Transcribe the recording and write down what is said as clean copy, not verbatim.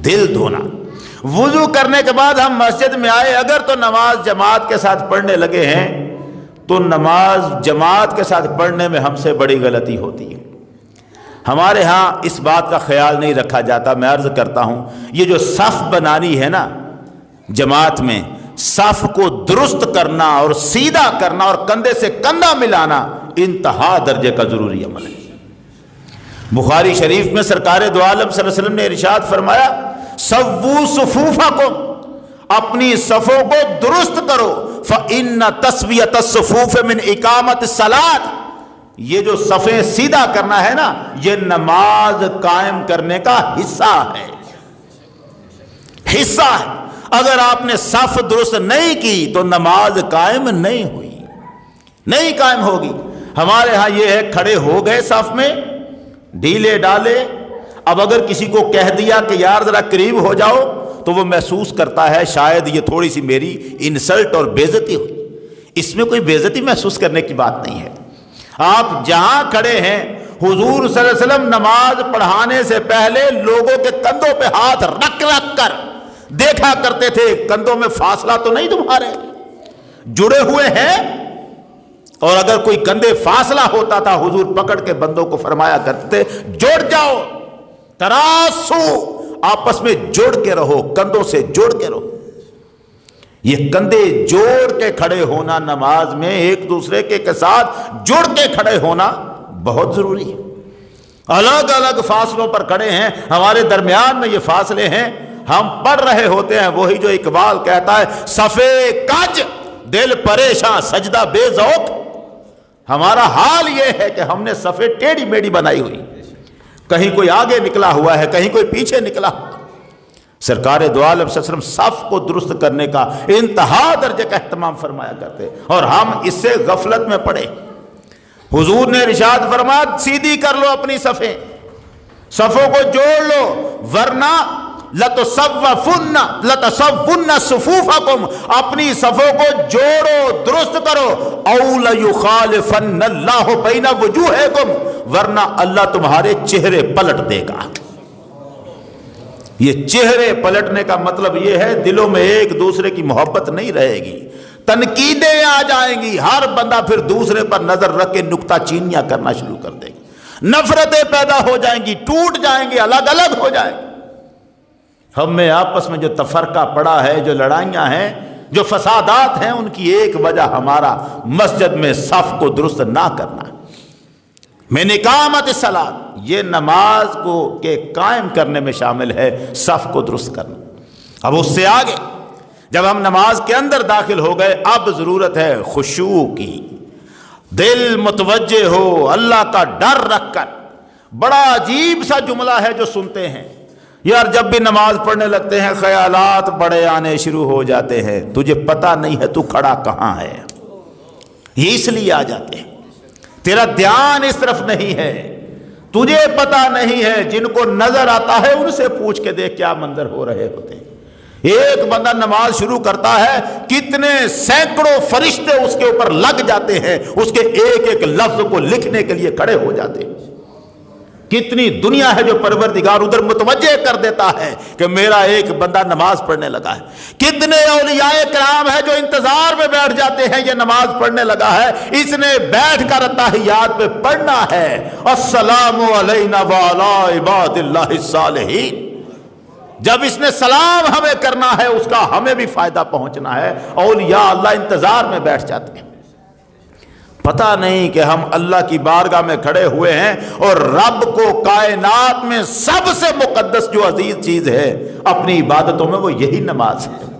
دل دھونا۔ وضو کرنے کے بعد ہم مسجد میں آئے، اگر تو نماز جماعت کے ساتھ پڑھنے لگے ہیں تو نماز جماعت کے ساتھ پڑھنے میں ہم سے بڑی غلطی ہوتی ہے۔ ہمارے ہاں اس بات کا خیال نہیں رکھا جاتا۔ میں عرض کرتا ہوں، یہ جو صف بنانی ہے نا جماعت میں، صف کو درست کرنا اور سیدھا کرنا اور کندھے سے کندھا ملانا انتہا درجے کا ضروری عمل ہے۔ بخاری شریف میں سرکار دو عالم صلی اللہ علیہ وسلم نے ارشاد فرمایا، سووا صفوفکم، اپنی صفوں کو درست کرو، فإن تسویۃ الصفوف من اقامت الصلاۃ، یہ جو صفیں سیدھا کرنا ہے نا یہ نماز قائم کرنے کا حصہ ہے، حصہ ہے۔ اگر آپ نے صف درست نہیں کی تو نماز قائم نہیں ہوئی، نہیں قائم ہوگی۔ ہمارے ہاں یہ ہے، کھڑے ہو گئے صف میں، ڈھیلے ڈالے، اب اگر کسی کو کہہ دیا کہ یار ذرا قریب ہو جاؤ تو وہ محسوس کرتا ہے شاید یہ تھوڑی سی میری انسلٹ اور بے عزتی ہوئی۔ اس میں کوئی بے عزتی محسوس کرنے کی بات نہیں ہے۔ آپ جہاں کھڑے ہیں، حضور صلی اللہ علیہ وسلم نماز پڑھانے سے پہلے لوگوں کے کندھوں پہ ہاتھ رکھ رکھ کر دیکھا کرتے تھے، کندھوں میں فاصلہ تو نہیں تمہارے، جڑے ہوئے ہیں؟ اور اگر کوئی کندھے فاصلہ ہوتا تھا حضور پکڑ کے بندوں کو فرمایا کرتے تھے جڑ جاؤ، تراسو، آپس میں جڑ کے رہو، کندھوں سے جڑ کے رہو۔ یہ کندھے جوڑ کے کھڑے ہونا نماز میں، ایک دوسرے کے ساتھ جڑ کے کھڑے ہونا بہت ضروری ہے۔ الگ الگ فاصلوں پر کھڑے ہیں، ہمارے درمیان میں یہ فاصلے ہیں، ہم پڑھ رہے ہوتے ہیں وہی جو اقبال کہتا ہے، صفے کج دل پریشاں سجدہ بے ذوق۔ ہمارا حال یہ ہے کہ ہم نے صفے ٹیڑھی میڑھی بنائی ہوئی، کہیں کوئی آگے نکلا ہوا ہے، کہیں کوئی پیچھے نکلا۔ سرکار دو عالم صلی اللہ علیہ وسلم صف کو درست کرنے کا انتہا درجے کا اہتمام فرمایا کرتے، اور ہم اس سے غفلت میں پڑے۔ حضور نے ارشاد فرمایا، سیدھی کر لو اپنی صفیں، صفوں کو جوڑ لو، ورنہ لَتُصَوَّفُنَّ صُفُوفَكُمْ، اپنی صفوں کو جوڑو، درست کرو، اَوْ لَيُخَالِفَنَّ اللَّهُ بَيْنَ وُجُوهِكُمْ، ورنہ اللہ تمہارے چہرے پلٹ دے گا۔ یہ چہرے پلٹنے کا مطلب یہ ہے دلوں میں ایک دوسرے کی محبت نہیں رہے گی، تنقیدیں آ جائیں گی، ہر بندہ پھر دوسرے پر نظر رکھ کے نکتہ چینیاں کرنا شروع کر دے گا، نفرتیں پیدا ہو جائیں گی، ٹوٹ جائیں گی، الگ الگ ہو جائیں گی۔ ہم میں آپس میں جو تفرقہ پڑا ہے، جو لڑائیاں ہیں، جو فسادات ہیں، ان کی ایک وجہ ہمارا مسجد میں صف کو درست نہ کرنا۔ من اقامت الصلاۃ، یہ نماز کو کے قائم کرنے میں شامل ہے صف کو درست کرنا۔ اب اس سے آگے جب ہم نماز کے اندر داخل ہو گئے، اب ضرورت ہے خشوع کی، دل متوجہ ہو، اللہ کا ڈر رکھ کر۔ بڑا عجیب سا جملہ ہے جو سنتے ہیں، یار جب بھی نماز پڑھنے لگتے ہیں خیالات بڑے آنے شروع ہو جاتے ہیں، تجھے پتہ نہیں ہے تو کھڑا کہاں ہے، یہ اس لیے آ جاتے ہیں، تیرا دھیان اس طرف نہیں ہے، تجھے پتہ نہیں ہے، جن کو نظر آتا ہے ان سے پوچھ کے دیکھ کیا منظر ہو رہے ہوتے ہیں۔ ایک بندہ نماز شروع کرتا ہے، کتنے سینکڑوں فرشتے اس کے اوپر لگ جاتے ہیں، اس کے ایک ایک لفظ کو لکھنے کے لیے کھڑے ہو جاتے ہیں۔ کتنی دنیا ہے جو پروردگار ادھر متوجہ کر دیتا ہے کہ میرا ایک بندہ نماز پڑھنے لگا ہے۔ کتنے اولیاء کرام ہے جو انتظار میں بیٹھ جاتے ہیں، یہ نماز پڑھنے لگا ہے، اس نے بیٹھ کر تحیات پہ پڑھنا ہے، السلام علینا وعلی عباد اللہ الصالحین۔ جب اس نے سلام ہمیں کرنا ہے، اس کا ہمیں بھی فائدہ پہنچنا ہے، اولیاء اللہ انتظار میں بیٹھ جاتے ہیں۔ پتہ نہیں کہ ہم اللہ کی بارگاہ میں کھڑے ہوئے ہیں اور رب کو کائنات میں سب سے مقدس جو عزیز چیز ہے اپنی عبادتوں میں، وہ یہی نماز ہے۔